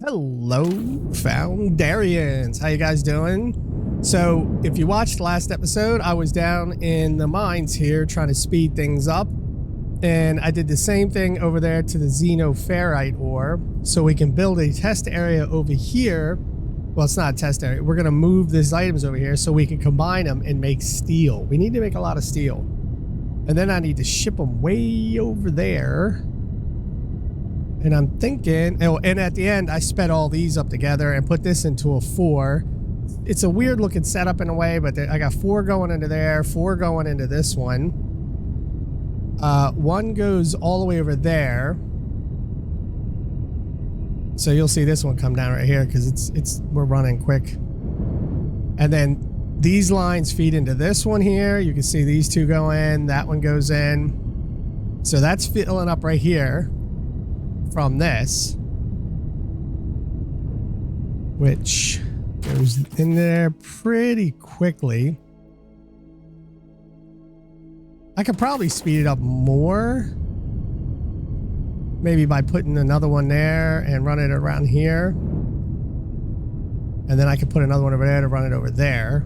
Hello, Foundarians. How you guys doing? So, if you watched last episode, I was down in the mines here trying to speed things up. And I did the same thing over there to the xenoferrite ore. So we can build a test area over here. Well, it's not a test area. We're going to move these items over here so we can combine them and make steel. We need to make a lot of steel. And then I need to ship them way over there. And I'm thinking, oh, and at the end, I sped all these up together and put this into a 4. It's a weird looking setup in a way, but I got 4 going into there, 4 going into this one. 1 goes all the way over there. So you'll see this one come down right here because we're running quick. And then these lines feed into this one here. You can see these 2 go in, that one goes in. So that's filling up right here from this, which goes in there pretty quickly. I could probably speed it up more, maybe by putting another one there and run it around here, and then I could put another one over there to run it over there.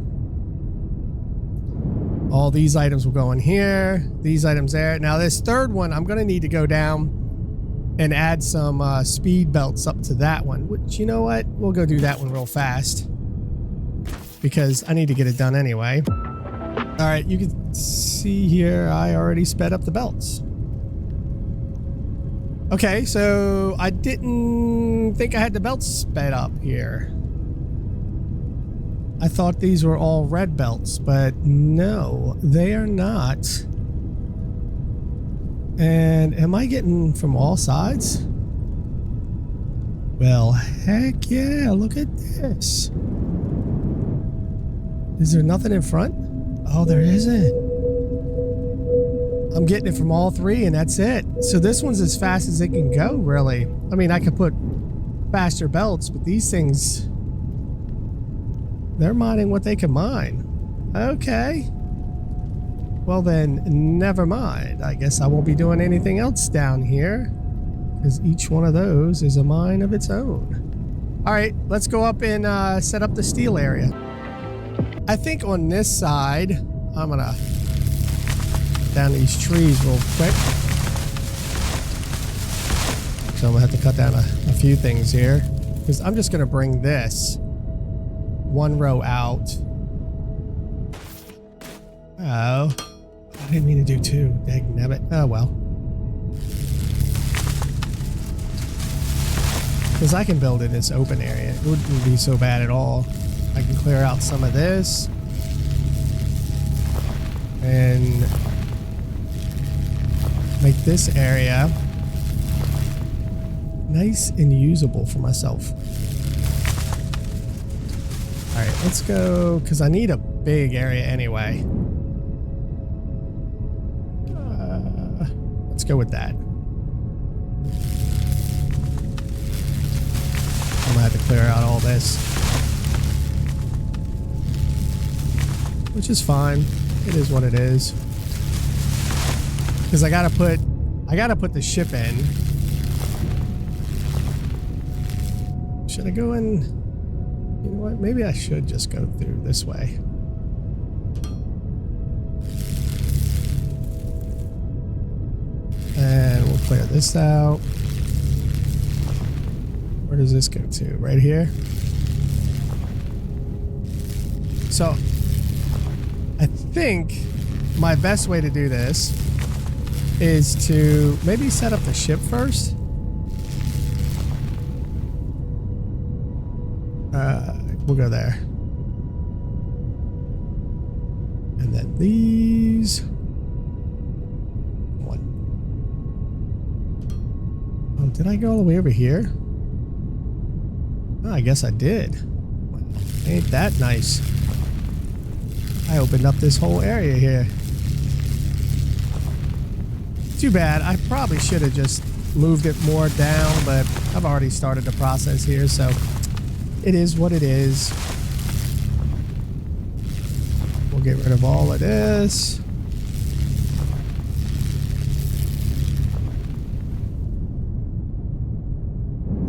All these items will go in here, these items there. Now this third one, I'm going to need to go down and add some speed belts up to that one, which, you know what, we'll go do that one real fast because I need to get it done anyway. All right, you can see here I already sped up the belts. Okay, so I didn't think I had the belts sped up here. I thought these were all red belts, but no, they are not. And am I getting from all sides? Well, heck yeah, look at this. Is there nothing in front? Oh, there isn't. I'm getting it from all 3 and that's it. So this one's as fast as it can go, really. I mean, I could put faster belts, but these things, they're mining what they can mine. Okay. Well then, never mind. I guess I won't be doing anything else down here because each one of those is a mine of its own. All right, let's go up and set up the steel area. I think on this side, I'm gonna down these trees real quick. So I'm gonna have to cut down a few things here because I'm just gonna bring this 1 row out. Oh, I didn't mean to do 2. Dagnabbit. Oh well. Because I can build in this open area. It wouldn't be so bad at all. I can clear out some of this and make this area nice and usable for myself. All right, let's go, because I need a big area anyway. Let's go with that. I'm gonna have to clear out all this, which is fine. It is what it is. Because I gotta put the ship in. Should I go in? You know what? Maybe I should just go through this way. And we'll clear this out. Where does this go to? Right here? So, I think my best way to do this is to maybe set up the ship first. We'll go there. And then these. Oh, did I go all the way over here? Oh, I guess I did. Well, ain't that nice? I opened up this whole area here. Too bad. I probably should have just moved it more down, but I've already started the process here, so it is what it is. We'll get rid of all of this.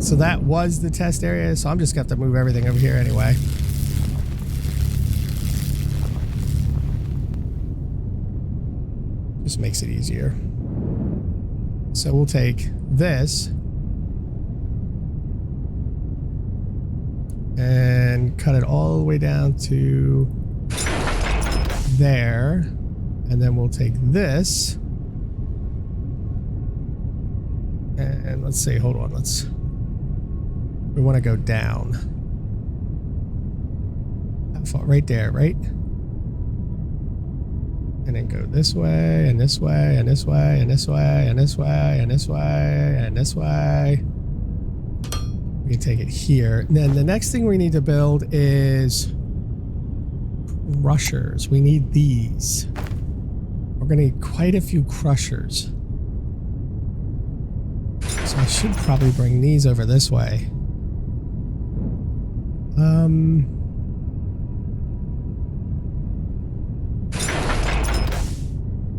So that was the test area, so I'm just going to have to move everything over here anyway. Just makes it easier. So we'll take this and cut it all the way down to there. And then we'll take this. And let's see, hold on, we want to go down. How far? Right there, right? And then go this way, and this way, and this way, and this way, and this way, and this way, and this way. We can take it here. And then the next thing we need to build is crushers. We need these. We're going to need quite a few crushers. So I should probably bring these over this way.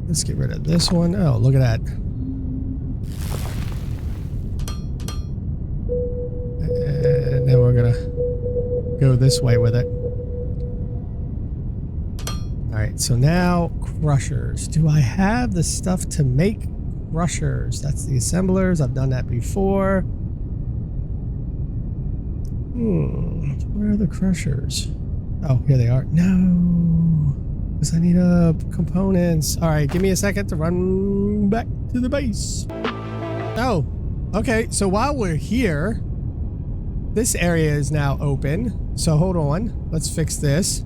Let's get rid of this one. Oh, look at that. And then we're gonna go this way with it. All right, so now crushers. Do I have the stuff to make crushers? That's the assemblers. I've done that before. Where are the crushers? Oh, here they are. No, because I need components. All right, give me a second to run back to the base. Oh, okay. So while we're here, this area is now open. So hold on. Let's fix this.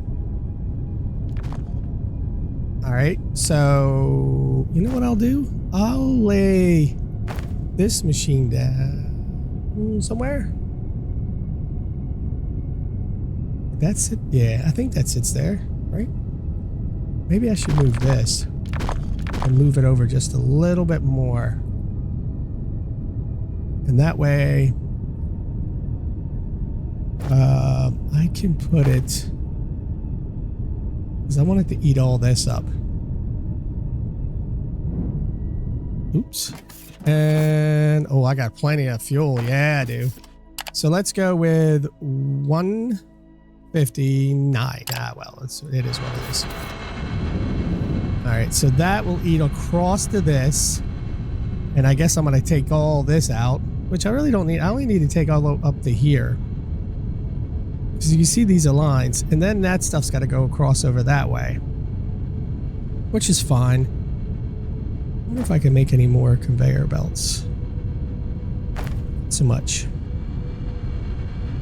All right. So you know what I'll do? I'll lay this machine down somewhere. That's it. Yeah, I think that sits there, right? Maybe I should move this and move it over just a little bit more. And that way, I can put it, because I want it to eat all this up. Oops. And, oh, I got plenty of fuel. Yeah, I do. So let's go with 159. Ah, well, it is what it is. All right, so that will eat across to this. And I guess I'm going to take all this out, which I really don't need. I only need to take all up to here. Because you can see these are lines. And then that stuff's got to go across over that way, which is fine. I wonder if I can make any more conveyor belts. Not so much.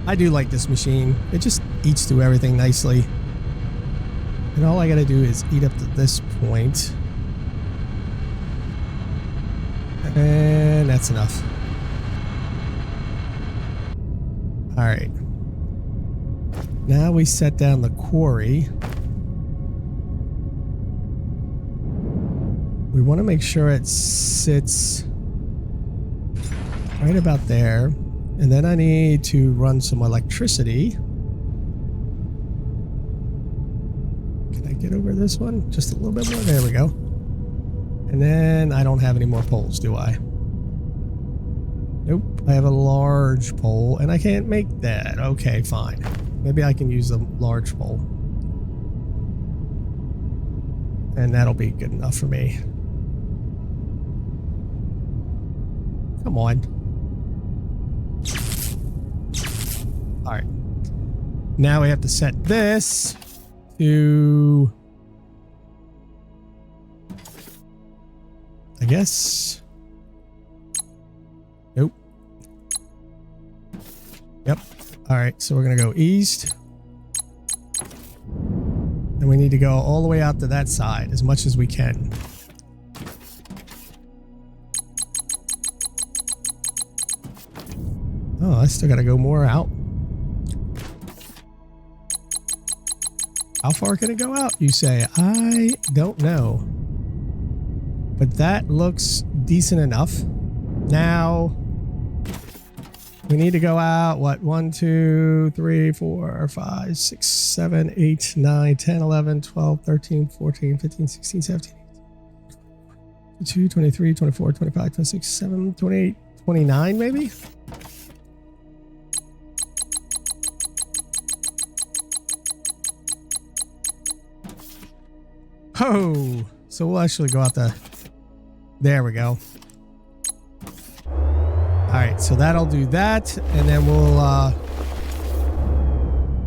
I do like this machine. It just eats through everything nicely. And all I gotta do is eat up to this point. And that's enough. Alright. Now we set down the quarry. We want to make sure it sits right about there. And then I need to run some electricity. Can I get over this one? Just a little bit more. There we go. And then I don't have any more poles, do I? Nope. I have a large pole and I can't make that. Okay, fine. Maybe I can use a large pole. And that'll be good enough for me. Come on. All right. Now we have to set this to, I guess. Nope. Yep. All right. So we're going to go east. And we need to go all the way out to that side as much as we can. Oh, I still got to go more out. How far can it go out, you say? I don't know. But that looks decent enough. Now, we need to go out, what? 1, 2, 3, 4, 5, 6, 7, 8, 9, 10, 11, 12, 13, 14, 15, 16, 17, 18, 22, 23, 24, 25, 26, 27, 28, 29 maybe? Oh, so we'll actually go out the... There we go. All right, so that'll do that. And then we'll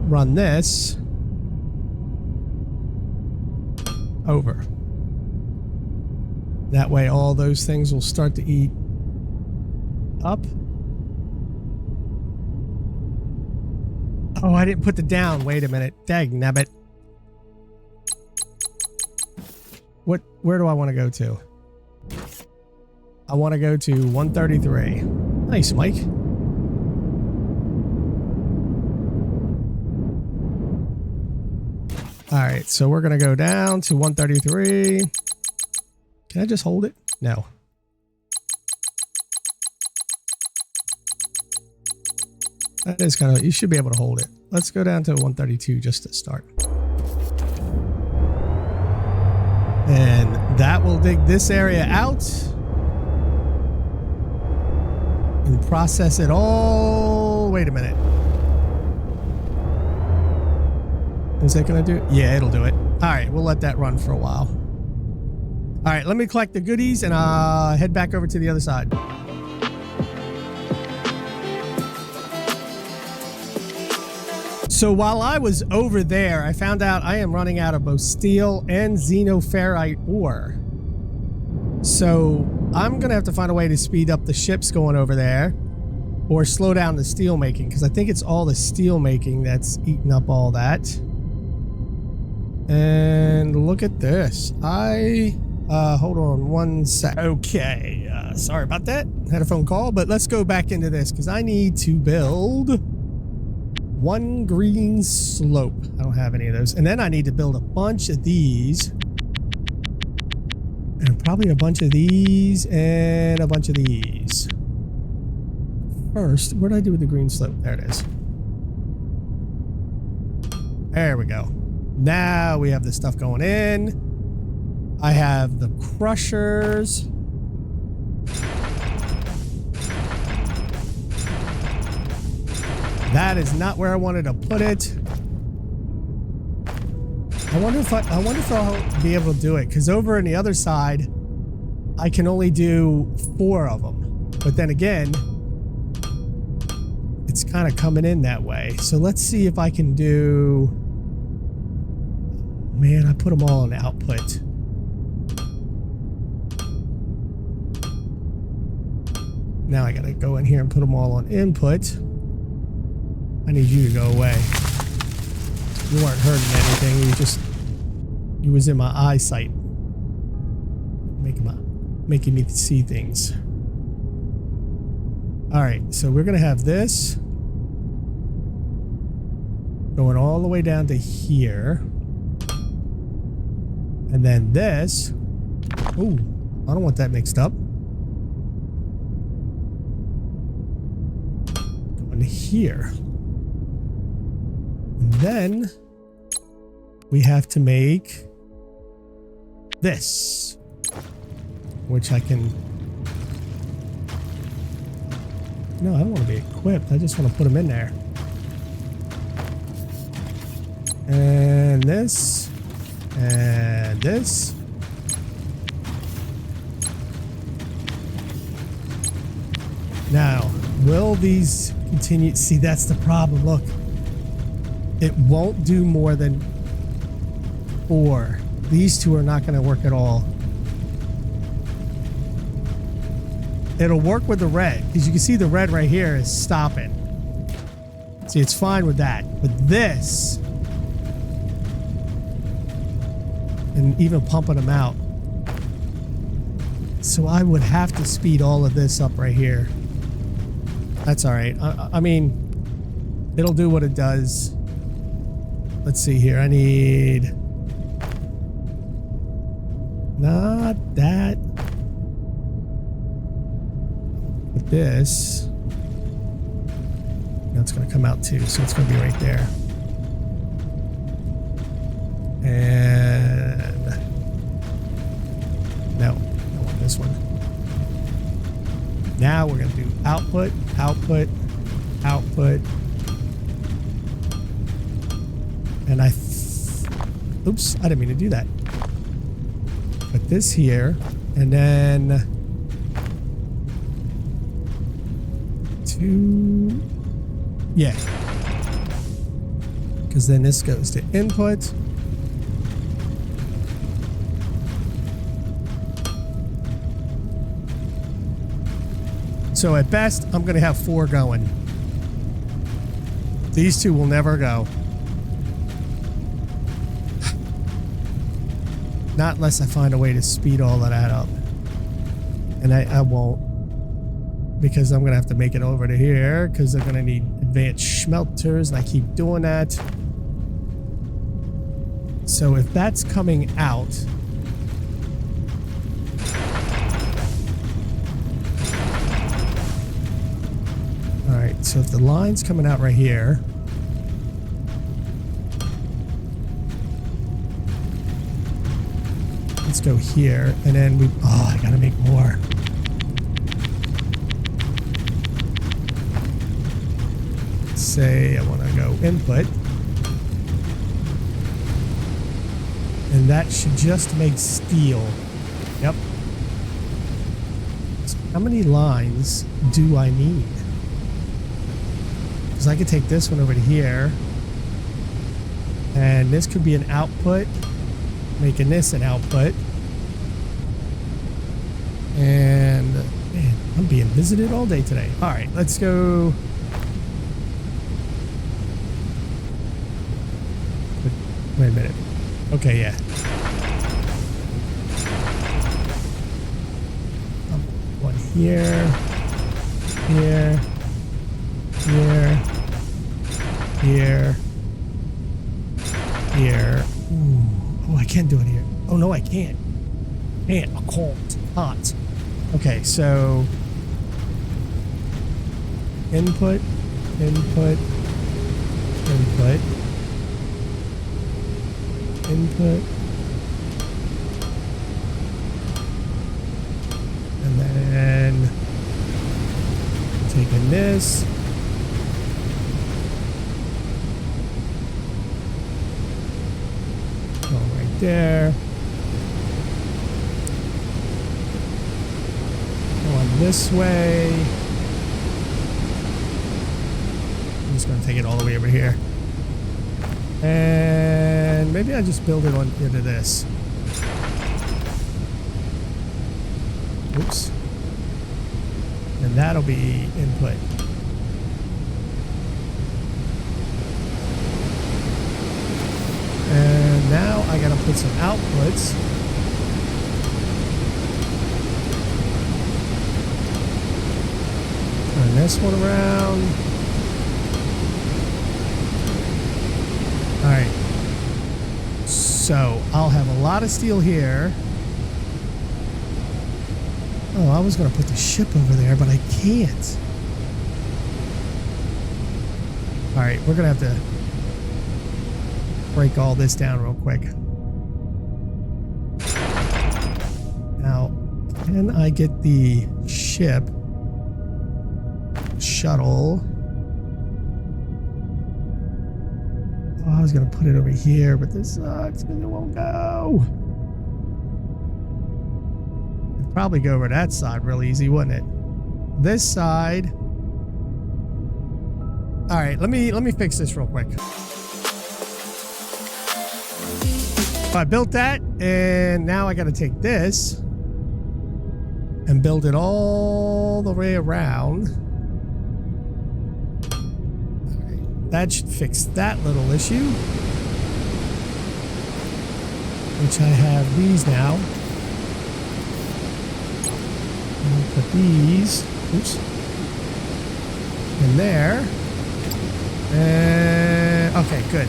run this over. That way all those things will start to eat up. Oh, I didn't put the down. Wait a minute. Dag nabbit. Where do I want to go to? I want to go to 133. Nice, Mike. All right, so we're going to go down to 133. Can I just hold it? No. That is kind of, you should be able to hold it. Let's go down to 132 just to start. And that will dig this area out and process it all. Wait a minute. Is that going to do it? Yeah, it'll do it. All right, we'll let that run for a while. All right, let me collect the goodies and head back over to the other side. So while I was over there, I found out I am running out of both steel and xenoferrite ore. So I'm going to have to find a way to speed up the ships going over there or slow down the steel making, because I think it's all the steel making that's eating up all that. And look at this. Hold on one sec. Okay, sorry about that. Had a phone call, but let's go back into this because I need to build one green slope. I don't have any of those. And then I need to build a bunch of these. And probably a bunch of these and a bunch of these. First, what did I do with the green slope? There it is. There we go. Now we have the stuff going in. I have the crushers. That is not where I wanted to put it. I wonder if I'll be able to do it, because over on the other side, I can only do 4 of them. But then again, it's kind of coming in that way. So let's see if I can do... Man, I put them all in output. Now I gotta go in here and put them all on input. I need you to go away. You weren't hurting anything. You was in my eyesight. Making me see things. Alright, so we're gonna have this going all the way down to here. And then this. Ooh, I don't want that mixed up. Going here. And then we have to make this, which I can... No, I don't want to be equipped. I just want to put them in there. And this. And this. Now, will these continue? See, that's the problem. Look. It won't do more than 4. These 2 are not going to work at all. It'll work with the red, because you can see the red right here is stopping. See, it's fine with that. But this, and even pumping them out. So I would have to speed all of this up right here. That's all right. I mean, it'll do what it does. Let's see here. I need... Not that. But this. That's going to come out too, so it's going to be right there. And... No, I want this one. Now we're going to do output, output, output. And oops, I didn't mean to do that. this here, and then 2, yeah. Because then this goes to input. So at best, I'm going to have 4 going. These 2 will never go. Not unless I find a way to speed all of that up. And I won't. Because I'm going to have to make it over to here. Because they're going to need advanced smelters. And I keep doing that. So if that's coming out... Alright, so if the line's coming out right here... Let's go here, and then we... Oh, I gotta make more. Let's say I want to go input. And that should just make steel. Yep. So how many lines do I need? Because I could take this one over to here. And this could be an output. Making this an output. And man, I'm being visited all day today. All right, let's go. Wait a minute. Okay, yeah. One here, here, here, here. Ooh. Oh, I can do it here. Oh, no, I can't. I can't. Hot. Okay, so... Input, input, input, input. And then... Taking this... There. Going this way. I'm just going to take it all the way over here. And maybe I just build it on into this. Oops. And that'll be input. And now I gotta put some outputs. Turn this one around. Alright. So I'll have a lot of steel here. Oh, I was gonna put the ship over there, but I can't. Alright, we're gonna have to break all this down real quick. Now, can I get the ship shuttle? Oh, I was gonna put it over here, but this sucks because it won't go. It'd probably go over that side real easy, wouldn't it? This side. All right, let me fix this real quick. I built that, and now I got to take this and build it all the way around. Right. That should fix that little issue. Which I have these now. I'll put these, oops, in there. And okay, good.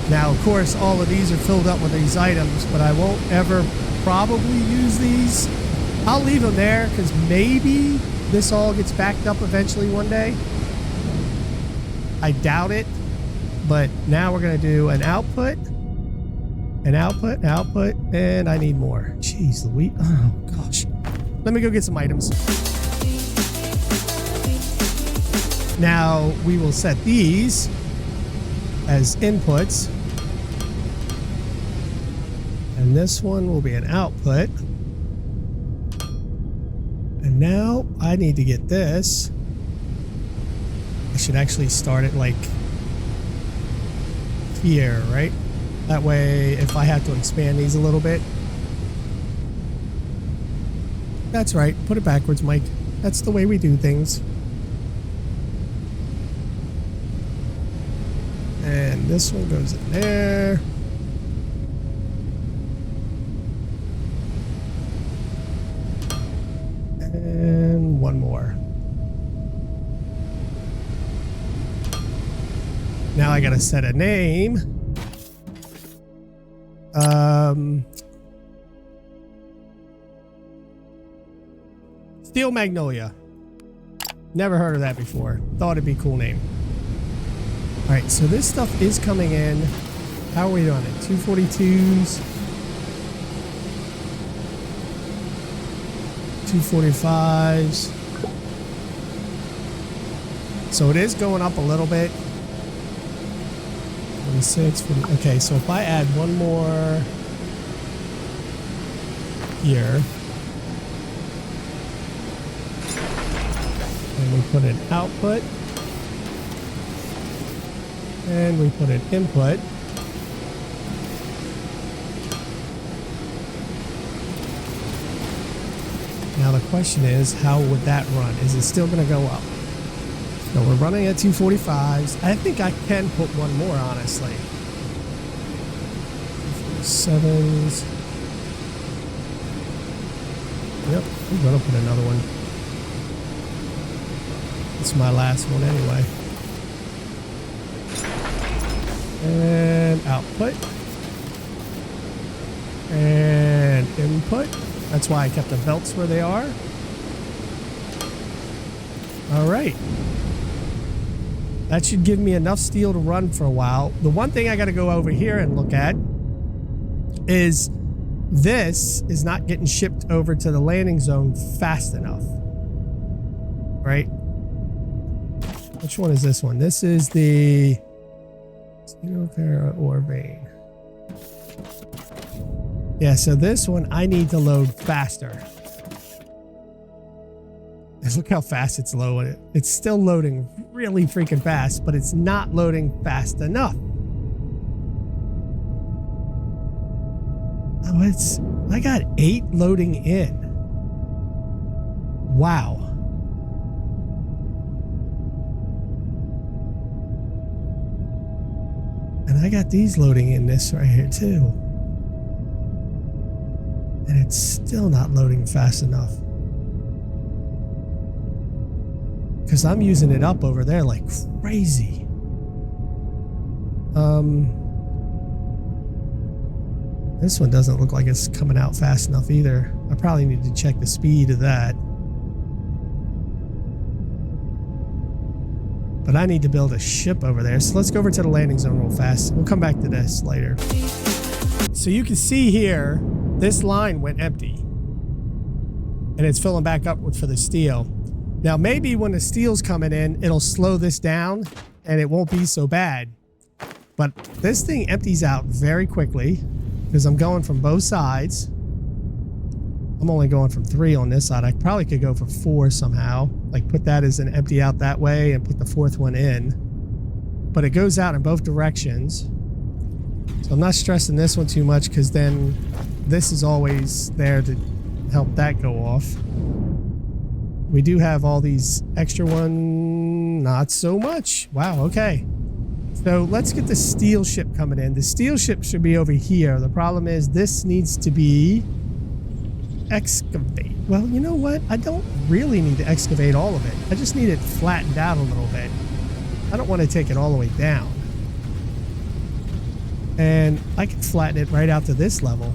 Now, of course, all of these are filled up with these items, but I won't ever probably use these. I'll leave them there because maybe this all gets backed up eventually one day. I doubt it, but now we're going to do an output, an output, an output, and I need more. Jeez Louise. Oh, gosh. Let me go get some items. Now, we will set these as inputs. And this one will be an output. And now I need to get this. I should actually start it like here, right? That way, if I have to expand these a little bit. That's right. Put it backwards, Mike. That's the way we do things. And this one goes in there. And one more. Now I gotta set a name. Steel Magnolia. Never heard of that before. Thought it'd be a cool name. Alright, so this stuff is coming in. How are we doing it? 242s. 245s. So it is going up a little bit. 26, 40. Okay, so if I add one more here, and we put an output, and we put an input, now the question is, how would that run? Is it still going to go up? No, we're running at 245s. I think I can put one more, honestly. 7s. Yep, I'm going to put another one. It's my last one anyway. And output. And input. That's why I kept the belts where they are. All right. That should give me enough steel to run for a while. The one thing I got to go over here and look at is this is not getting shipped over to the landing zone fast enough. Right? Which one is this one? This is the xenoferrite ore vein. Yeah, so this one I need to load faster. Look how fast it's loading. It's still loading really freaking fast, but it's not loading fast enough. Oh, I got 8 loading in. Wow. And I got these loading in this right here too. And it's still not loading fast enough. Because I'm using it up over there like crazy. This one doesn't look like it's coming out fast enough either. I probably need to check the speed of that. But I need to build a ship over there. So let's go over to the landing zone real fast. We'll come back to this later. So you can see here, this line went empty. And it's filling back up for the steel. Now, maybe when the steel's coming in, it'll slow this down and it won't be so bad. But this thing empties out very quickly because I'm going from both sides. I'm only going from 3 on this side. I probably could go for 4 somehow. Like put that as an empty out that way and put the 4th one in. But it goes out in both directions. So I'm not stressing this one too much because then this is always there to help that go off. We do have all these extra ones, not so much. Wow, okay. So let's get the steel ship coming in. The steel ship should be over here. The problem is this needs to be excavate. Well, you know what? I don't really need to excavate all of it. I just need it flattened out a little bit. I don't want to take it all the way down. And I can flatten it right out to this level.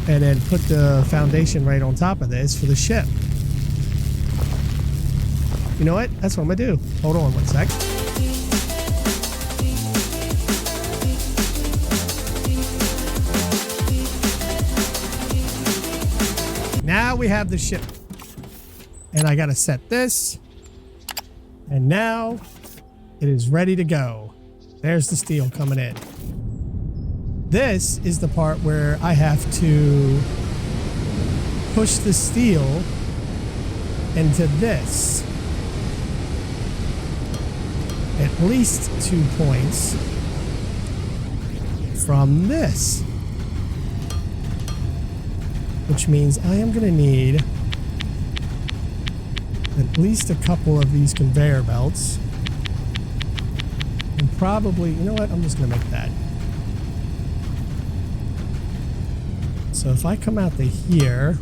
And then put the foundation right on top of this for the ship. You know what? That's what I'm gonna do. Hold on one sec. Now we have the ship. And I gotta set this. And now it is ready to go. There's the steel coming in. This is the part where I have to push the steel into this. At least 2 points from this. Which means I am going to need at least a couple of these conveyor belts. And probably, you know what? I'm just going to make that. So if I come out to here,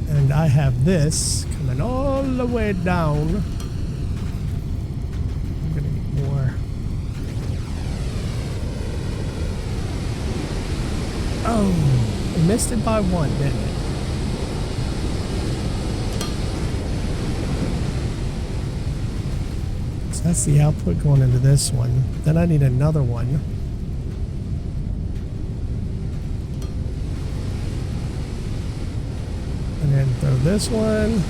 and I have this coming all the way down, I'm going to need more. Oh, I missed it by 1, didn't it? So that's the output going into this one. Then I need another one. And then throw this one.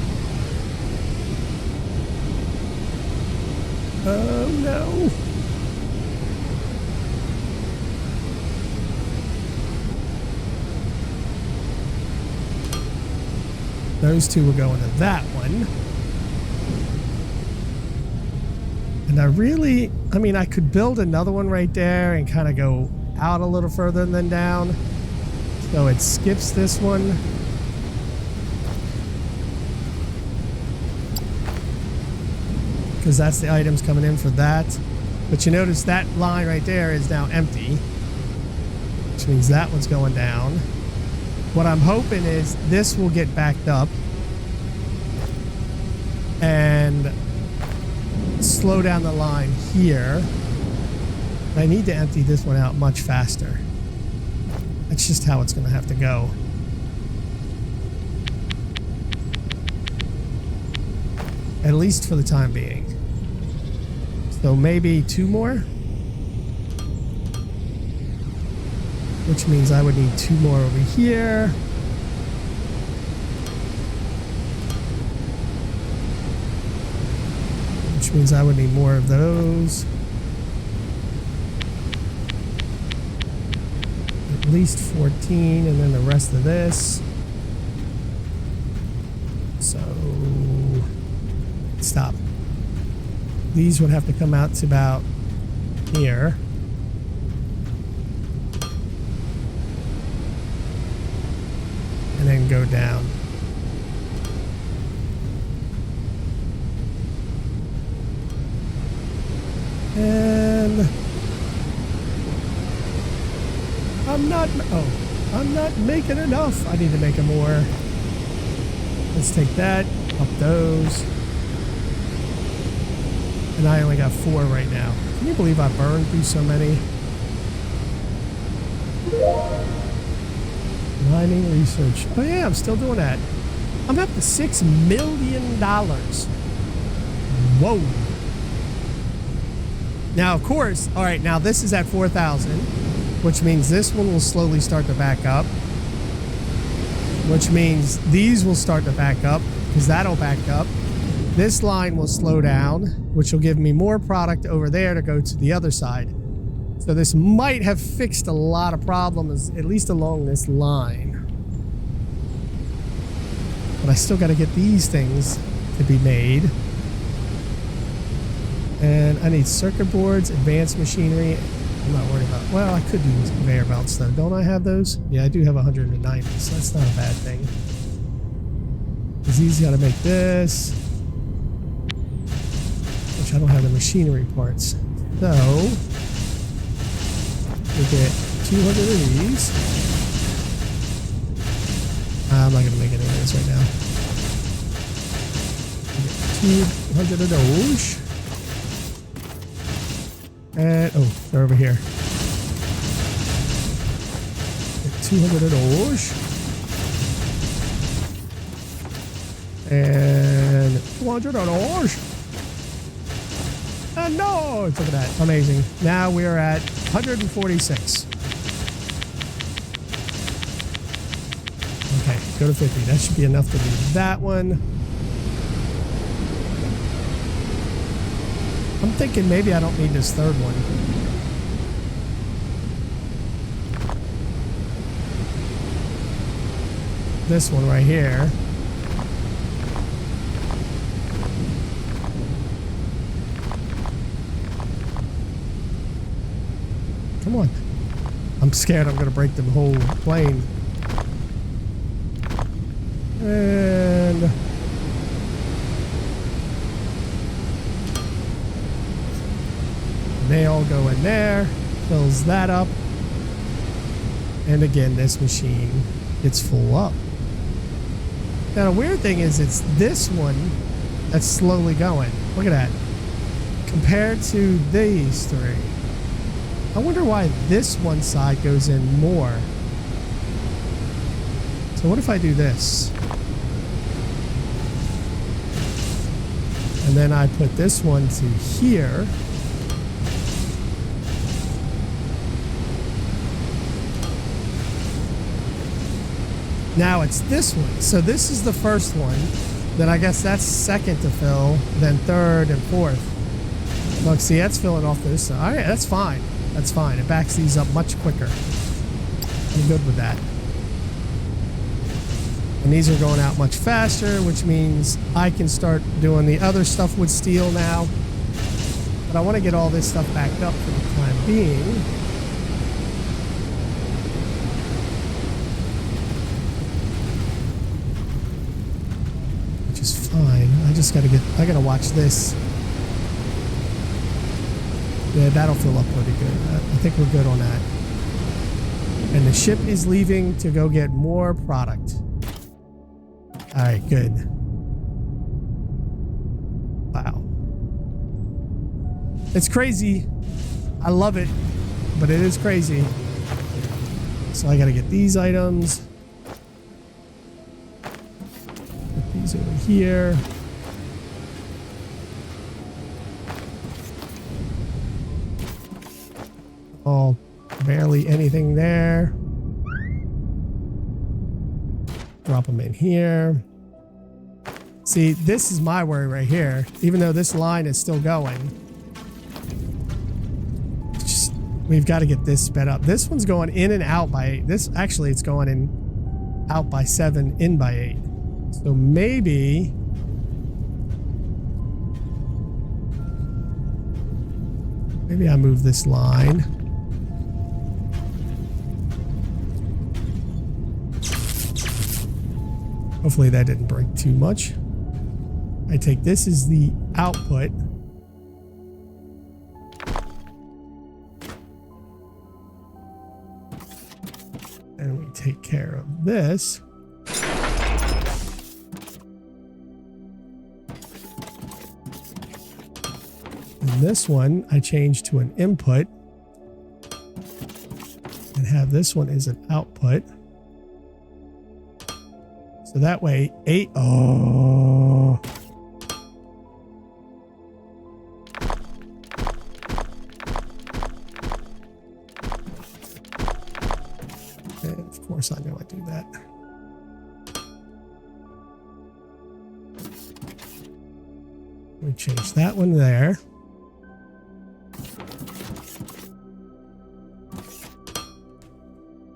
Oh no. Those two will go into that one. And I mean, I could build another one right there and kind of go out a little further than down. So it skips this one. Because that's the items coming in for that. But you notice that line right there is now empty. Which means that one's going down. What I'm hoping is this will get backed up and slow down the line here. I need to empty this one out much faster. That's just how it's going to have to go. At least for the time being. So maybe 2 more? Which means I would need 2 more over here. Which means I would need more of those. At least 14, and then the rest of this. So, stop. These would have to come out to about here. And then go down. And I'm not making enough. I need to make more. Let's take that, up those. And I only got 4 right now. Can you believe I burned through so many? Mining research. Oh yeah, I'm still doing that. I'm up to $6 million. Whoa. Now, of course, all right, now this is at 4,000, which means this one will slowly start to back up, which means these will start to back up because that'll back up. This line will slow down, which will give me more product over there to go to the other side. So this might have fixed a lot of problems, at least along this line. But I still got to get these things to be made. And I need circuit boards, advanced machinery. I'm not worried about, well, I could do conveyor belts though. Don't I have those? Yeah, I do have 190, so that's not a bad thing. Because these got to make this. Which I don't have the machinery parts. So, we get 200 of these. I'm not going to make any of this right now. We get 200 of those. And, oh, they're over here. Get 200 of those. And 200 of those. And no! Look at that. Amazing. Now we are at 146. Okay, go to 50. That should be enough to do that one. I'm thinking maybe I don't need this third one. This one right here. Come on. I'm scared I'm going to break the whole plane. And they all go in there. Fills that up. And again, this machine gets full up. Now, the weird thing is it's this one that's slowly going. Look at that. Compared to these three. I wonder why this one side goes in more. So what if I do this? And then I put this one to here. Now it's this one. So this is the first one. Then I guess that's second to fill. Then third and fourth. Look, see, that's filling off this side. All right, that's fine. That's fine. It backs these up much quicker. I'm good with that. And these are going out much faster, which means I can start doing the other stuff with steel now. But I want to get all this stuff backed up for the time being. Which is fine. I gotta watch this. Yeah, that'll fill up pretty good. I think we're good on that. And the ship is leaving to go get more product. All right, good. Wow. It's crazy. I love it, but it is crazy. So I got to get these items. Put these over here. Oh, barely anything there. Drop them in here. See, this is my worry right here. Even though this line is still going. We've got to get this sped up. This one's going in and out by 8. This, actually, it's going in out by 7, in by 8. So maybe... maybe I move this line. Hopefully that didn't break too much. I take this as the output. And we take care of this. And this one I change to an input. And have this one as an output. So that way, 8. Oh. And of course, I know I do that. We change that one there.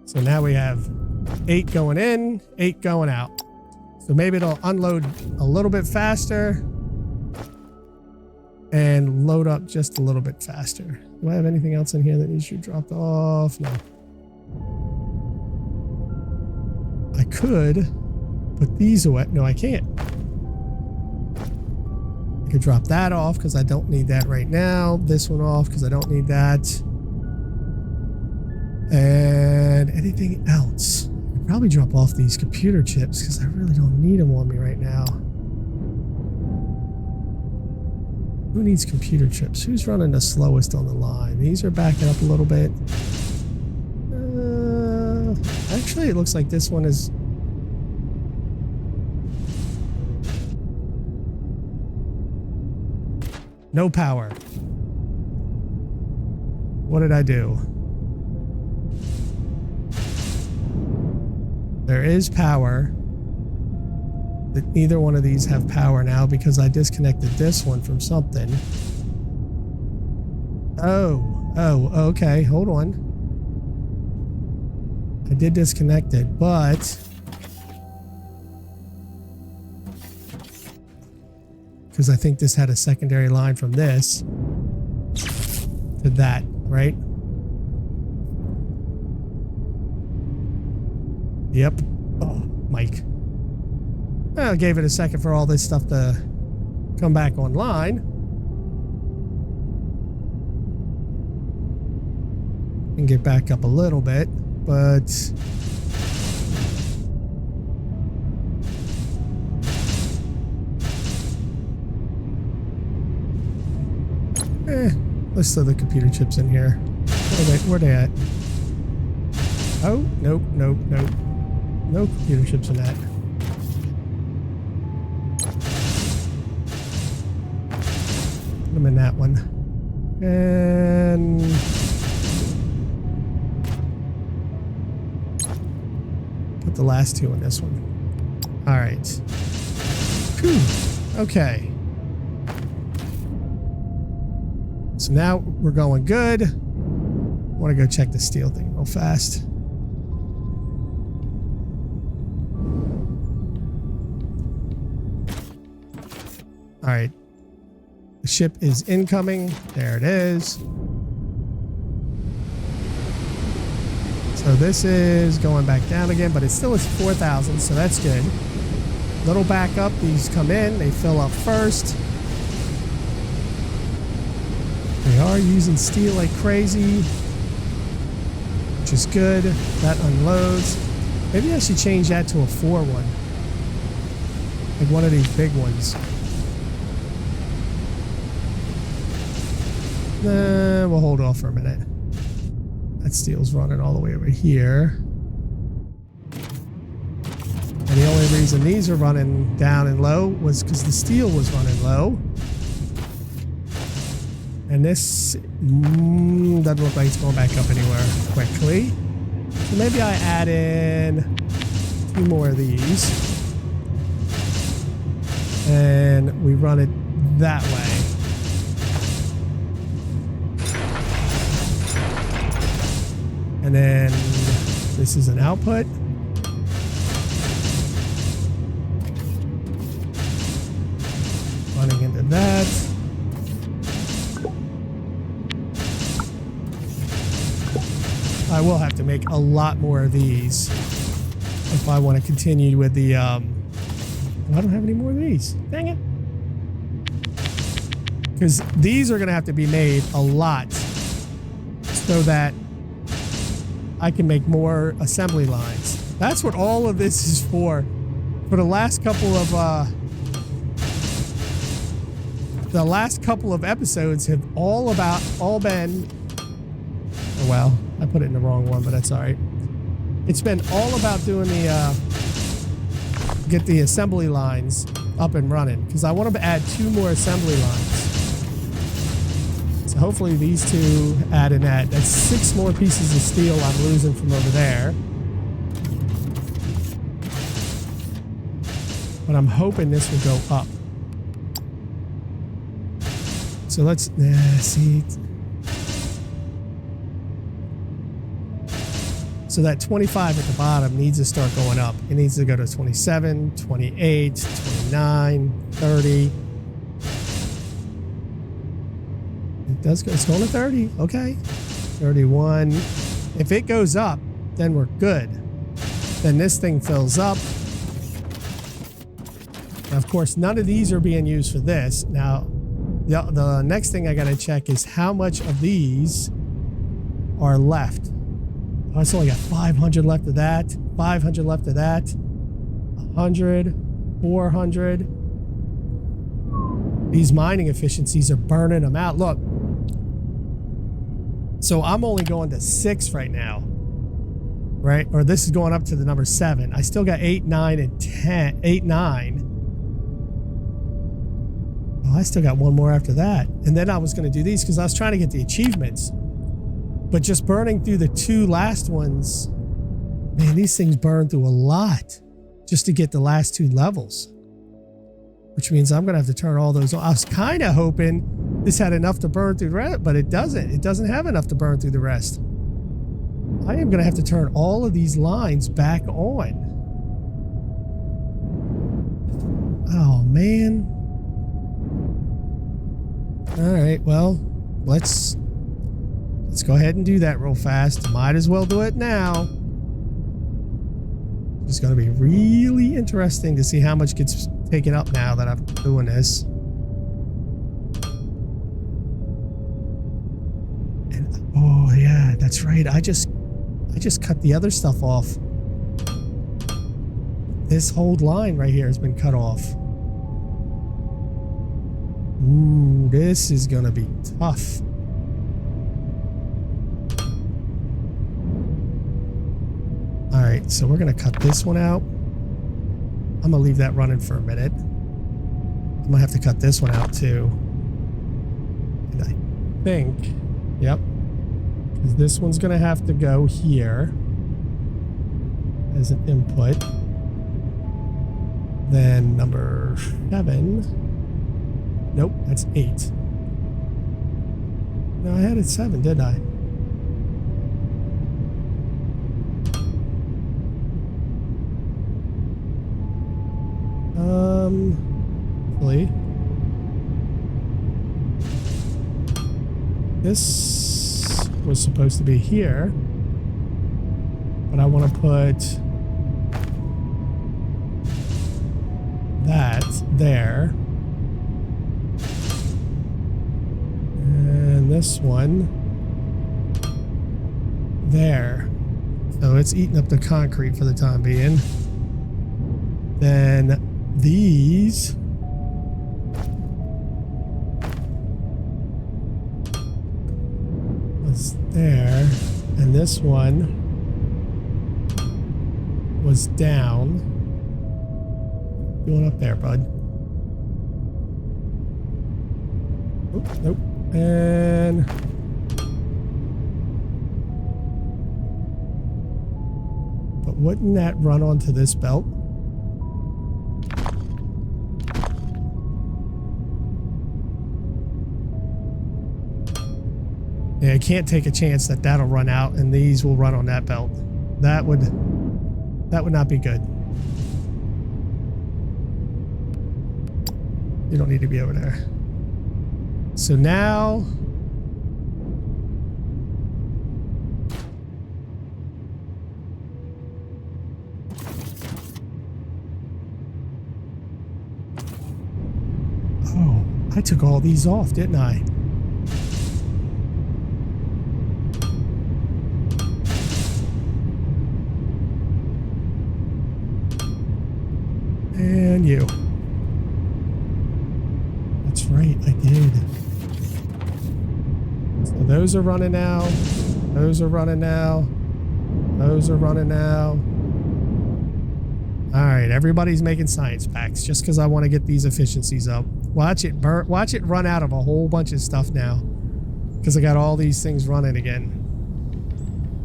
So now we have 8 going in, 8 going out. So maybe it'll unload a little bit faster and load up just a little bit faster. Do I have anything else in here that needs to be dropped off? No. I could put these away. No, I can't. I could drop that off because I don't need that right now. This one off because I don't need that. And anything else? Probably drop off these computer chips because I really don't need them on me right now. Who needs computer chips? Who's running the slowest on the line? These are backing up a little bit. Actually, it looks like this one is... no power. What did I do? There is power, but neither one of these have power now because I disconnected this one from something. Oh, okay. Hold on. I did disconnect it, but because I think this had a secondary line from this to that, right? Yep. Oh, Mike. I gave it a second for all this stuff to come back online. And get back up a little bit, but let's throw the computer chips in here. Where they at? Oh, nope. No computer chips in that. Put them in that one. And put the last two in this one. All right. Whew. Okay. So now we're going good. I want to go check the steel thing real fast. All right. The ship is incoming. There it is. So this is going back down again, but it still is 4,000, so that's good. Little backup. These come in. They fill up first. They are using steel like crazy, which is good. That unloads. Maybe I should change that to a 4 one. Like one of these big ones. We'll hold off for a minute. That steel's running all the way over here. And the only reason these are running down and low was because the steel was running low. And this doesn't look like it's going back up anywhere quickly. So maybe I add in 2 more of these. And we run it that way. And then this is an output. Running into that. I will have to make a lot more of these if I want to continue with the, I don't have any more of these. Dang it. Because these are going to have to be made a lot so that I can make more assembly lines. That's what all of this is for. For the last couple of episodes have all been, oh well, I put it in the wrong one, but that's all right. It's been all about doing the get the assembly lines up and running, because I want to add 2 more assembly lines. So hopefully these 2 add in that. That's 6 more pieces of steel I'm losing from over there. But I'm hoping this will go up. So let's see. So that 25 at the bottom needs to start going up. It needs to go to 27, 28, 29, 30. It does go, it's going to 30. Okay. 31. If it goes up, then we're good. Then this thing fills up. Now, of course, none of these are being used for this. Now, the next thing I got to check is how much of these are left. Oh, it's only got 500 left of that, 500 left of that, 100, 400. These mining efficiencies are burning them out. Look. So I'm only going to 6 right now, right? Or this is going up to the number 7. I still got 8, 9, and 10, 8, 9. Oh, I still got 1 more after that. And then I was going to do these because I was trying to get the achievements. But just burning through the 2 last ones, man, these things burn through a lot just to get the last 2 levels. Which means I'm going to have to turn all those on. I was kind of hoping this had enough to burn through the rest, but it doesn't. It doesn't have enough to burn through the rest. I am going to have to turn all of these lines back on. Oh, man. All right, well, let's go ahead and do that real fast. Might as well do it now. It's going to be really interesting to see how much gets taken up now that I'm doing this. And oh yeah, that's right. I just cut the other stuff off. This whole line right here has been cut off. Ooh, this is going to be tough. All right, so we're going to cut this one out. I'm going to leave that running for a minute. I'm going to have to cut this one out too. And I think, yep, because this one's going to have to go here as an input. Then number 7. Nope, that's 8. No, I had it 7, didn't I? Actually, this was supposed to be here, but I want to put that there, and this one there. So it's eating up the concrete for the time being. Then these was there, and this one was down. Going up there, bud. Oops, nope. And but wouldn't that run onto this belt? Yeah, I can't take a chance that that'll run out and these will run on that belt. That would not be good. You don't need to be over there. So now oh, I took all these off, didn't I? And you. That's right, I did. So those are running now. Those are running now. Those are running now. All right, everybody's making science packs just because I want to get these efficiencies up. Watch it burn. Watch it run out of a whole bunch of stuff now because I got all these things running again.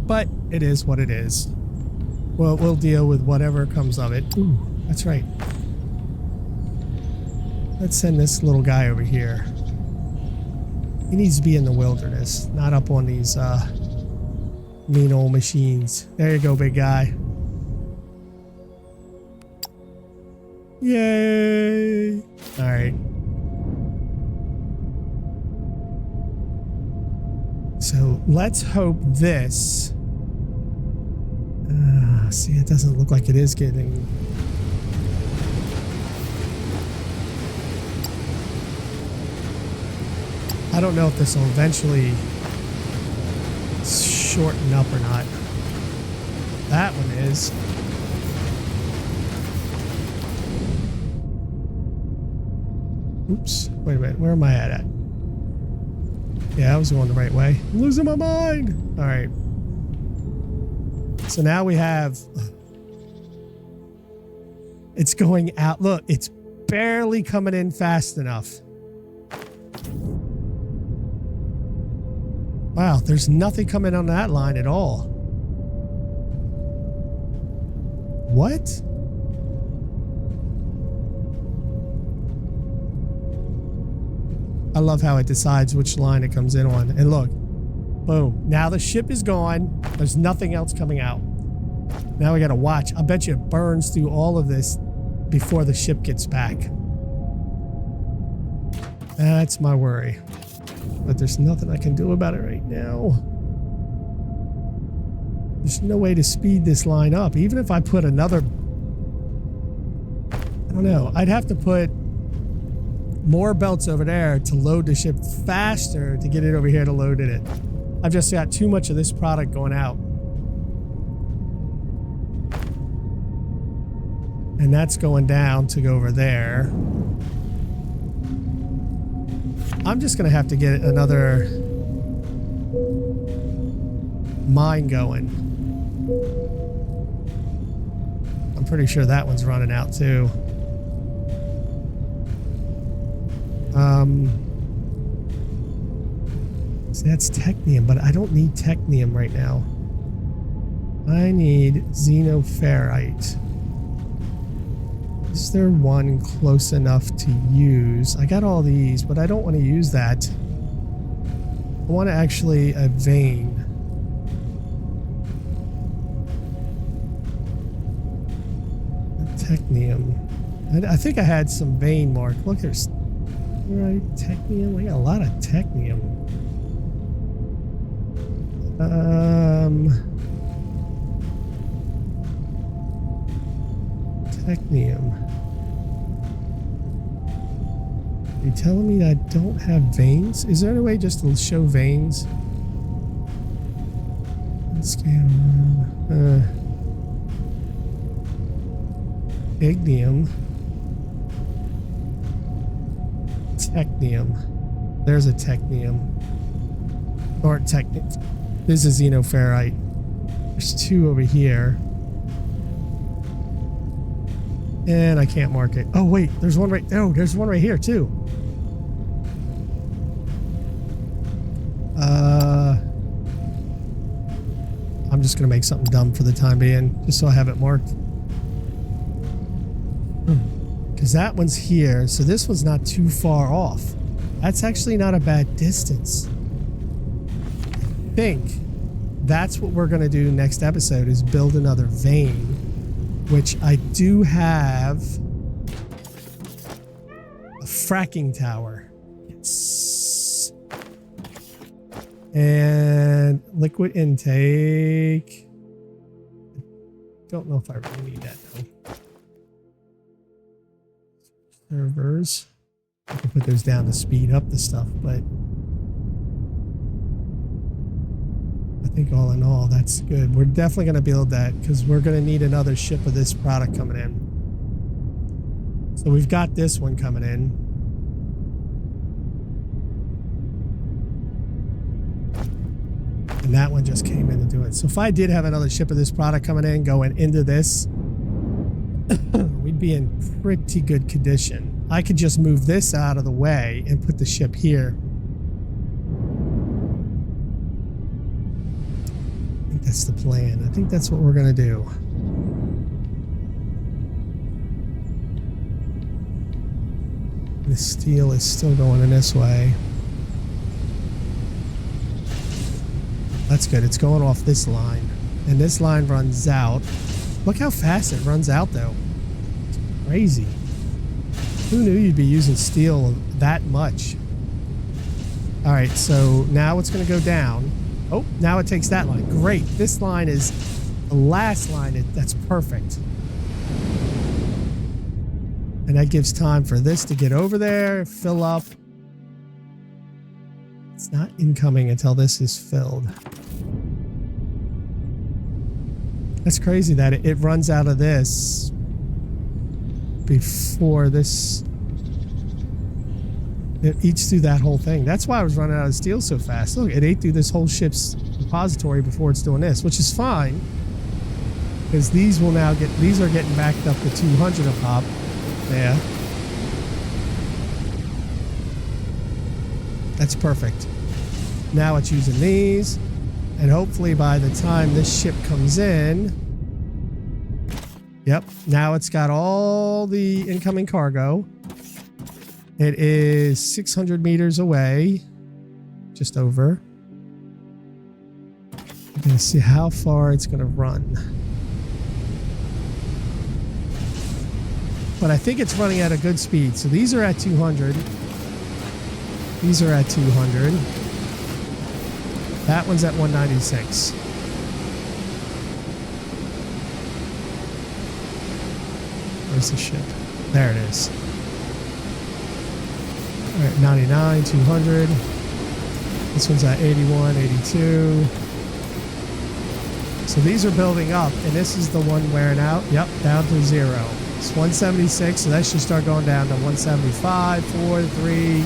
But it is what it is. Well, we'll deal with whatever comes of it. Ooh, that's right. Let's send this little guy over here. He needs to be in the wilderness, not up on these mean old machines. There you go, big guy. Yay! All right. So let's hope this. See, it doesn't look like it is getting. I don't know if this will eventually shorten up or not. That one is. Oops. Wait a minute. Where am I at? Yeah, I was going the right way. I'm losing my mind. All right. So now we have. It's going out. Look, it's barely coming in fast enough. Wow, there's nothing coming on that line at all. What? I love how it decides which line it comes in on. And look, boom. Now the ship is gone. There's nothing else coming out. Now we got to watch. I bet you it burns through all of this before the ship gets back. That's my worry. But there's nothing I can do about it right now. There's no way to speed this line up. Even if I put another... I don't know. I'd have to put more belts over there to load the ship faster to get it over here to load it. I've just got too much of this product going out. And that's going down to go over there. I'm just going to have to get another mine going. I'm pretty sure that one's running out too. So that's technium, but I don't need technium right now. I need xenoferrite. Is there one close enough to use? I got all these, but I don't want to use that. I want to actually a vein. Technium. I think I had some vein mark. Look, there's right technium. I got a lot of technium. Technium. Are you telling me I don't have veins? Is there any way just to show veins? Ignium. Technium. There's a technium. Or technium. This is xenoferrite. There's two over here. And I can't mark it. Oh, wait. There's one right... Oh, there's one right here, too. I'm just going to make something dumb for the time being, just so I have it marked. Because that one's here, so this one's not too far off. That's actually not a bad distance. I think that's what we're going to do next episode, is build another vein, which I do have a fracking tower. Yes. And liquid intake. Don't know if I really need that though. Servers. I can put those down to speed up the stuff, but I think all in all, that's good. We're definitely going to build that because we're going to need another ship of this product coming in. So we've got this one coming in. And that one just came in to do it. So if I did have another ship of this product coming in, going into this, we'd be in pretty good condition. I could just move this out of the way and put the ship here. I think that's the plan. I think that's what we're going to do. The steel is still going in this way. That's good. It's going off this line. And this line runs out. Look how fast it runs out, though. It's crazy. Who knew you'd be using steel that much? All right, so now it's going to go down. Oh, now it takes that line. Great. This line is the last line. That's perfect. And that gives time for this to get over there, fill up. It's not incoming until this is filled. That's crazy that it runs out of this before this. It eats through that whole thing. That's why I was running out of steel so fast. Look, it ate through this whole ship's repository before it's doing this, which is fine. Because these will now get, these are getting backed up to 200 a pop. Yeah. That's perfect. Now it's using these, and hopefully by the time this ship comes in, yep, now it's got all the incoming cargo. It is 600 meters away, just over. I'm going to see how far it's going to run. But I think it's running at a good speed. So these are at 200. These are at 200. That one's at 196. Where's the ship? There it is. All right, 99, 200. This one's at 81, 82. So these are building up, and this is the one wearing out. Yep, down to 0. It's 176, so that should start going down to 175, 4, 3.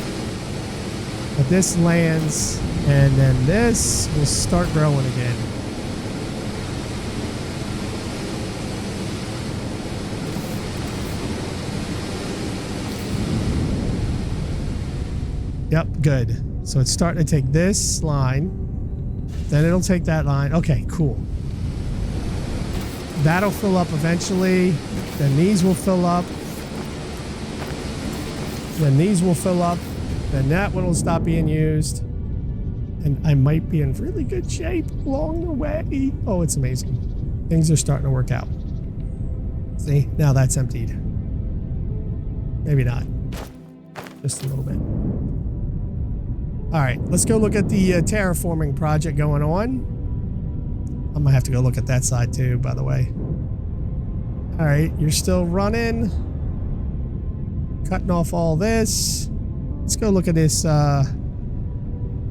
But this lands, and then this will start growing again. Yep, good. So it's starting to take this line, then it'll take that line. Okay, cool. That'll fill up eventually. Then these will fill up. Then these will fill up. Then that one will stop being used. And I might be in really good shape along the way. Oh, it's amazing. Things are starting to work out. See, now that's emptied. Maybe not. Just a little bit. All right, let's go look at the terraforming project going on. I'm gonna have to go look at that side too, by the way. All right, you're still running. Cutting off all this. Let's go look at this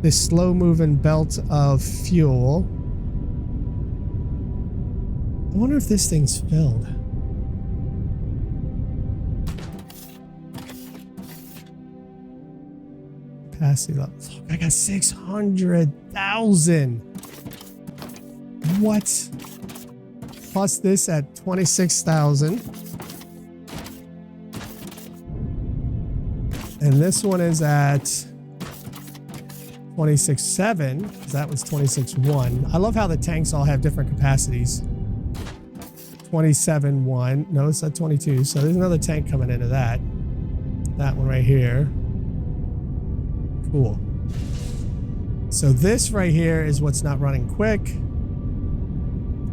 this slow-moving belt of fuel. I wonder if this thing's filled. Capacity level. I got 600,000. What? Plus this at 26,000. And this one is at 26.7, because that was 26.1. I love how the tanks all have different capacities. 27.1. No, it's at 22. So there's another tank coming into that. That one right here. Cool. So this right here is what's not running quick.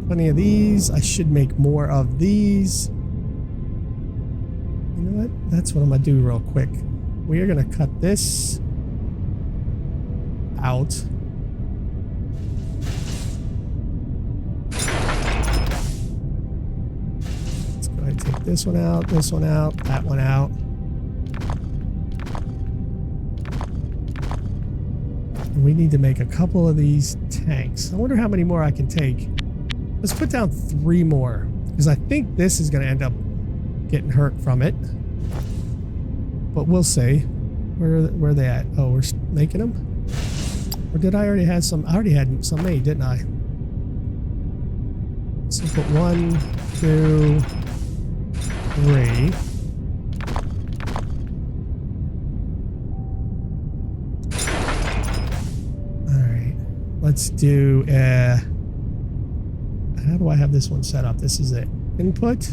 Plenty of these. I should make more of these. You know what? That's what I'm gonna do real quick. We are gonna cut this out. Let's go ahead and take this one out, that one out. We need to make a couple of these tanks. I wonder how many more I can take. Let's put down 3 more, because I think this is going to end up getting hurt from it. But we'll see. Where are they at? Oh, we're making them? Or did I already have some? I already had some made, didn't I? So put 1, 2, 3. Let's do how do I have this one set up? This is it. Input.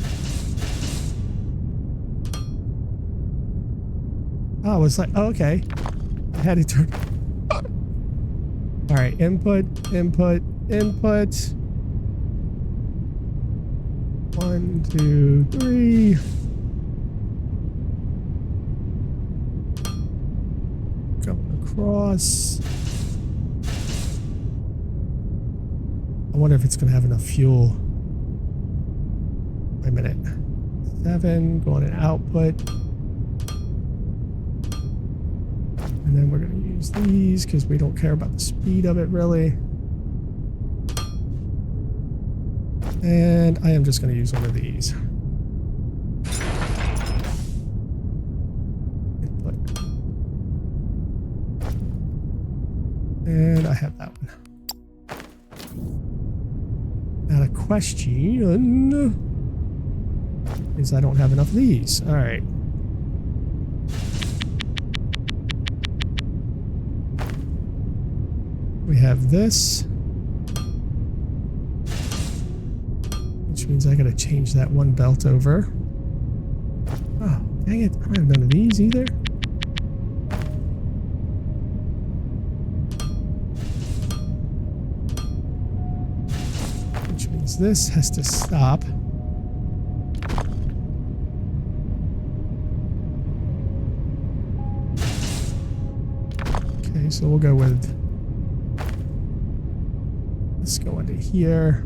Oh, it's like, oh, okay. I had it turn. All right, input. 1, 2, 3. Going across. I wonder if it's going to have enough fuel. Wait a minute. 7, going in output. And then we're going to use these because we don't care about the speed of it really. And I am just going to use one of these. Input. And I have that one. Now the question is I don't have enough of these. All right. We have this, which means I got to change that one belt over. Oh, dang it. I don't have none of these either. things. This has to stop. Okay, so we'll go with, let's go into here.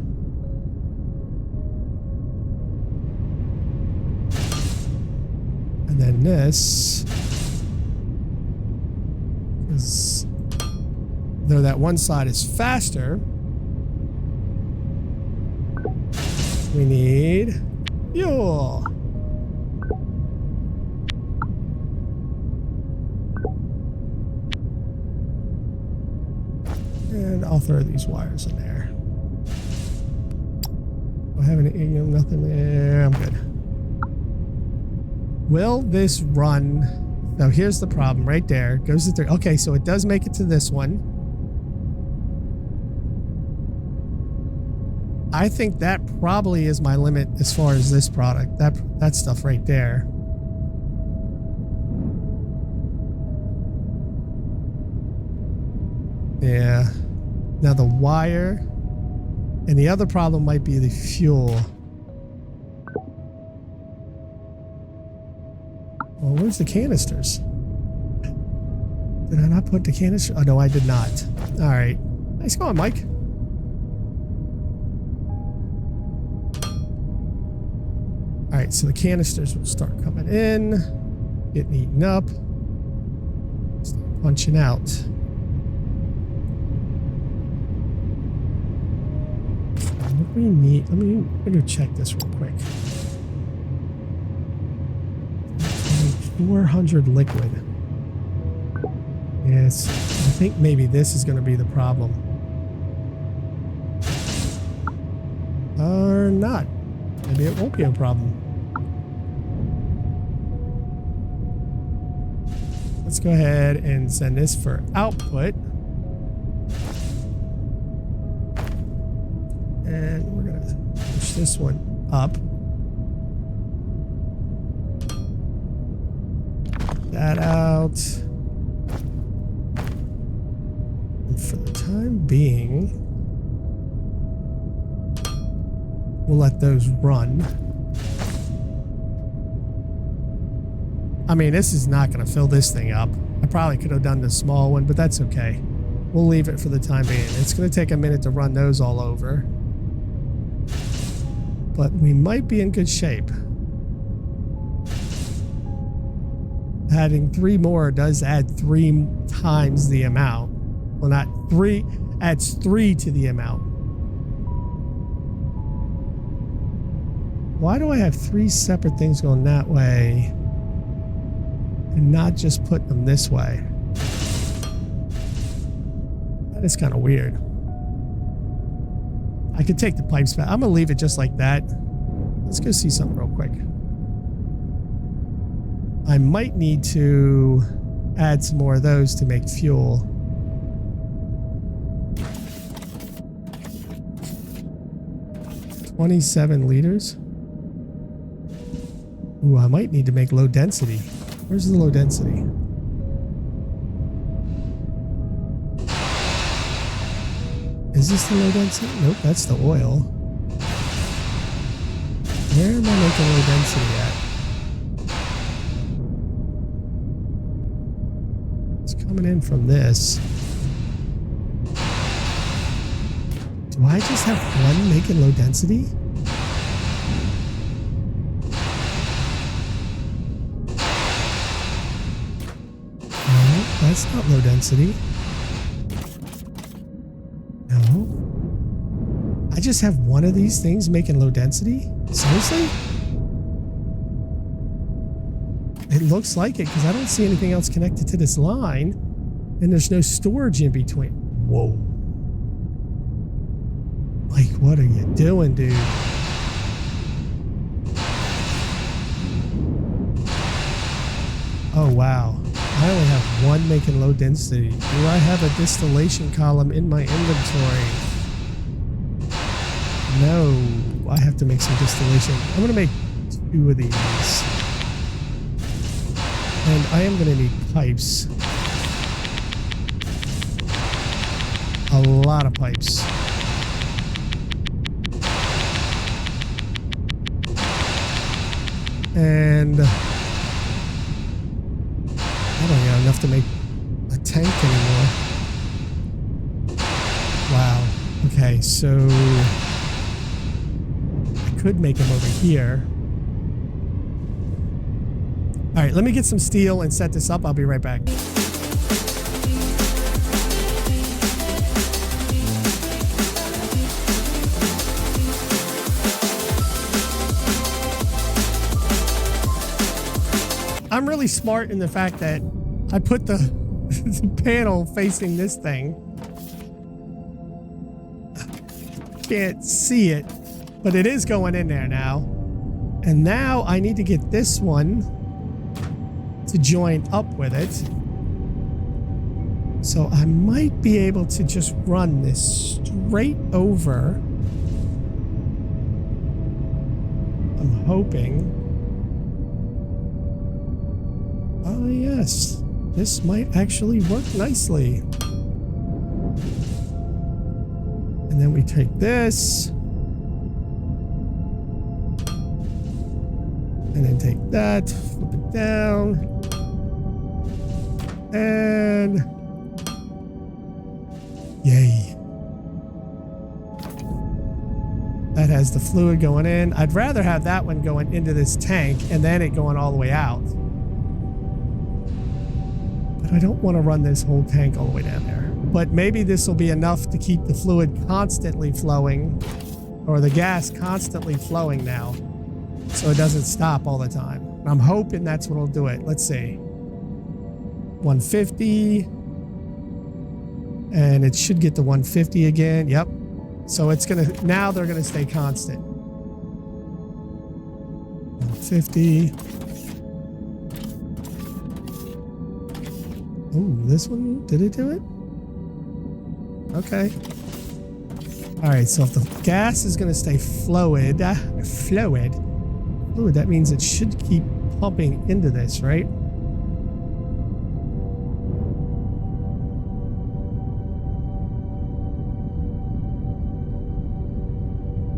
And then this, because though that one side is faster, we need fuel. And I'll throw these wires in there. I have any, nothing there. I'm good. Will this run? Now here's the problem right there. Goes to 3. Okay, so it does make it to this one. I think that probably is my limit as far as this product. That stuff right there. Yeah. Now the wire. And the other problem might be the fuel. Well, where's the canisters? Did I not put the canister? Oh, no, I did not. All right. Nice going, Mike. All right, so the canisters will start coming in, getting eaten up, start punching out. What do we need? Let me go check this real quick. 400 liquid. Yes, I think maybe this is going to be the problem. Or not. Maybe it won't be a problem. Let's go ahead and send this for output. And we're going to push this one up. That out. And for the time being, we'll let those run. I mean, this is not going to fill this thing up. I probably could have done the small one, but that's okay. We'll leave it for the time being. It's going to take a minute to run those all over. But we might be in good shape. Adding 3 more does add 3 times the amount. Well, not 3, adds 3 to the amount. Why do I have 3 separate things going that way and not just putting them this way? That is kind of weird. I could take the pipes back. I'm going to leave it just like that. Let's go see something real quick. I might need to add some more of those to make fuel. $27 liters. Ooh, I might need to make low density. Where's the low density? Is this the low density? Nope, that's the oil. Where am I making low density at? Coming in from this. Do I just have one making low density? No, that's not low density. No. I just have one of these things making low density? Seriously? It looks like it because I don't see anything else connected to this line, and there's no storage in between. Whoa. Like, what are you doing, dude? Oh, wow. I only have one making low density. Do I have a distillation column in my inventory? No. I have to make some distillation. I'm going to make 2 of these. And I am going to need pipes. A lot of pipes. And I don't have enough to make a tank anymore. Wow. Okay, so I could make them over here. All right, let me get some steel and set this up. I'll be right back. I'm really smart in the fact that I put the, the panel facing this thing. Can't see it, but it is going in there now. And now I need to get this one to join up with it. So I might be able to just run this straight over. I'm hoping. Oh yes, this might actually work nicely. And then we take this. And then take that, flip it down. And yay. That has the fluid going in. I'd rather have that one going into this tank and then it going all the way out. But I don't want to run this whole tank all the way down there. But maybe this will be enough to keep the fluid constantly flowing, or the gas constantly flowing now, so it doesn't stop all the time. I'm hoping that's what'll do it. Let's see. 150. And it should get to 150 again. Yep. So it's gonna, now they're gonna stay constant. 150. Oh, this one, did it do it? Okay. All right, so if the gas is gonna stay fluid, that means it should keep pumping into this, right?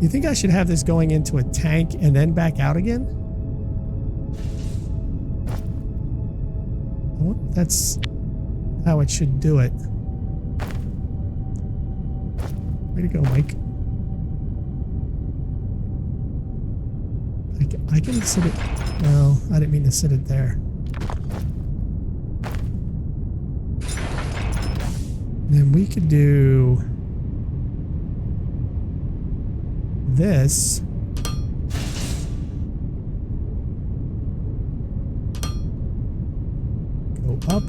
You think I should have this going into a tank and then back out again? I wonder if that's how it should do it. Way to go, Mike. I can sit it. Well, I didn't mean to sit it there. And then we could do this. Go up,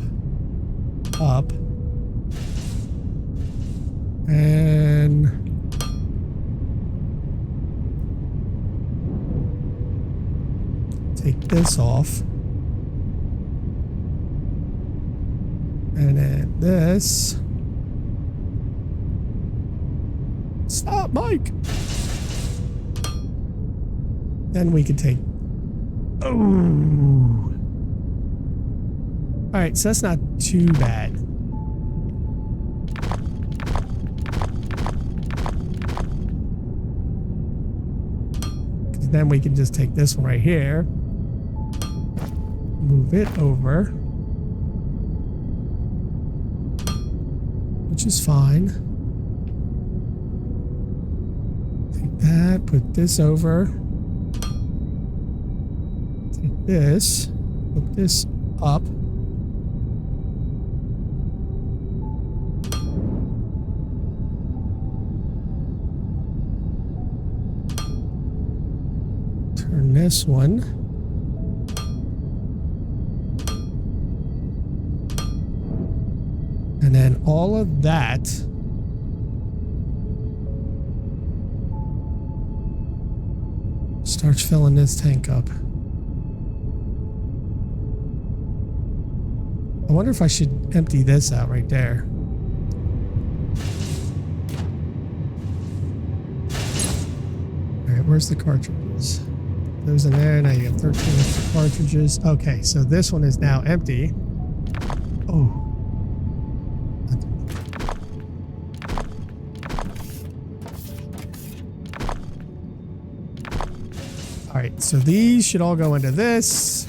up, and take this off. And then this. Stop, Mike! Then we can take... Oh! Alright, so that's not too bad. Then we can just take this one right here, move it over, which is fine. Take that, put this over, take this, put this up. Turn this one. And then all of that starts filling this tank up. I wonder if I should empty this out right there. All right, where's the cartridges? Those in there. Now you have 13 extra cartridges. Okay, so this one is now empty. Oh. All right, so these should all go into this,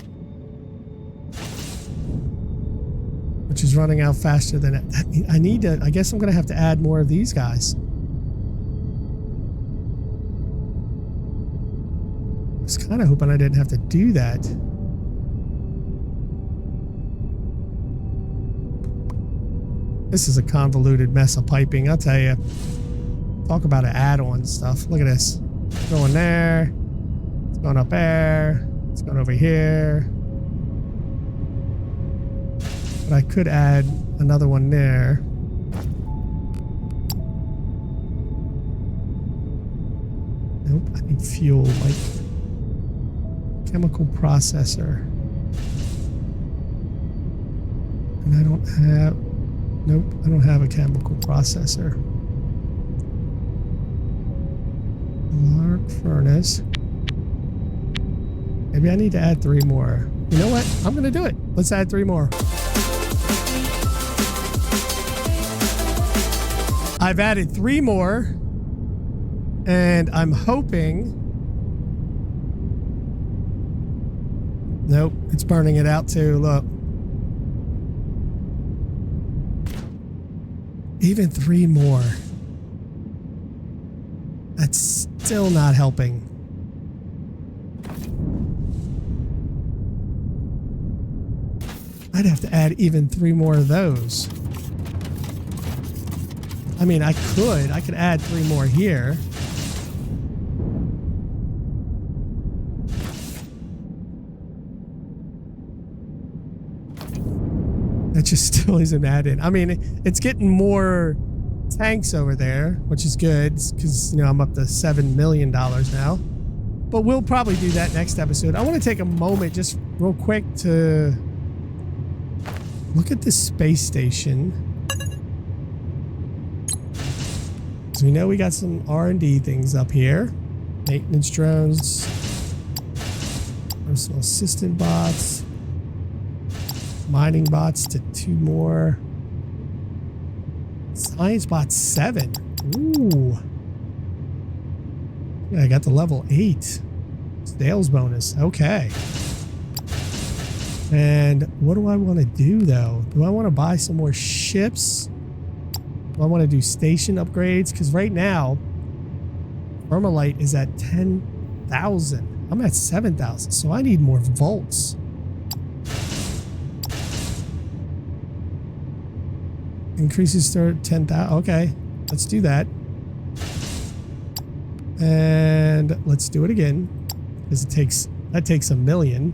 which is running out faster than it. I need to, I guess I'm going to have to add more of these guys. I was kind of hoping I didn't have to do that. This is a convoluted mess of piping, I'll tell you. Talk about an add-on stuff. Look at this. It's going there. It's going up there. It's going over here. But I could add another one there. Nope, I need fuel, like chemical processor. And I don't have, nope, I don't have a chemical processor. Arc furnace. Maybe I need to add 3 more. You know what? I'm going to do it. Let's add 3 more. I've added 3 more. And I'm hoping... Nope, it's burning it out too. Look. Even 3 more. That's still not helping. I'd have to add even 3 more of those. I mean, I could add 3 more here. That just still isn't added. I mean, it's getting more tanks over there, which is good because, you know, I'm up to $7 million now. But we'll probably do that next episode. I want to take a moment just real quick to look at this space station. So we know we got some R&D things up here. Maintenance drones. Personal assistant bots. Mining bots to 2 more. Science bot 7. Ooh. Yeah, I got the level 8. Sales bonus. Okay. And what do I want to do though? Do I want to buy some more ships? Do I want to do station upgrades? Because right now, Thermalite is at 10,000. I'm at 7,000, so I need more volts. Increases to 10,000. Okay, let's do that. And let's do it again. Because that takes 1 million.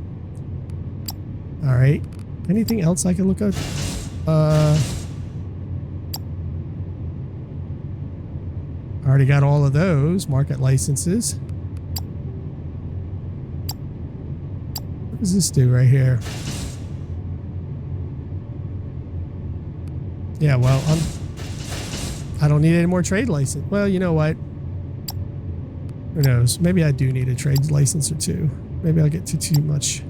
All right. Anything else I can look at? I already got all of those market licenses. What does this do right here? Yeah, well, I don't need any more trade license. Well, you know what? Who knows? Maybe I do need a trade license or 2. Maybe I'll get to too much.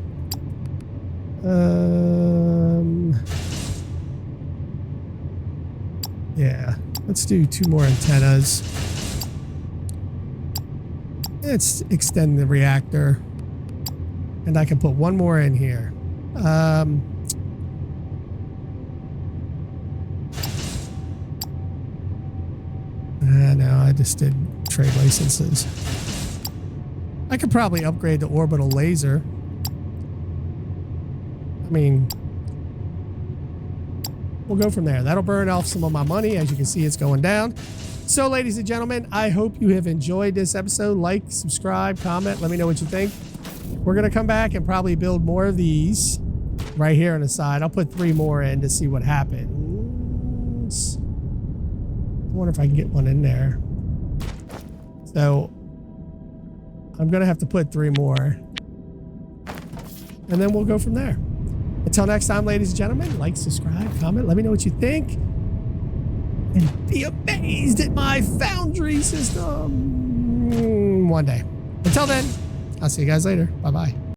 Yeah, let's do 2 more antennas. Let's extend the reactor. And I can put 1 more in here. No, I just did trade licenses. I could probably upgrade the orbital laser. I mean, we'll go from there. That'll burn off some of my money. As you can see, it's going down. So, ladies and gentlemen, I hope you have enjoyed this episode. Like, subscribe, comment. Let me know what you think. We're going to come back and probably build more of these right here on the side. I'll put 3 more in to see what happens. I wonder if I can get one in there. So I'm going to have to put 3 more. And then we'll go from there. Until next time, ladies and gentlemen, like, subscribe, comment. Let me know what you think. And be amazed at my Foundry system one day. Until then, I'll see you guys later. Bye-bye.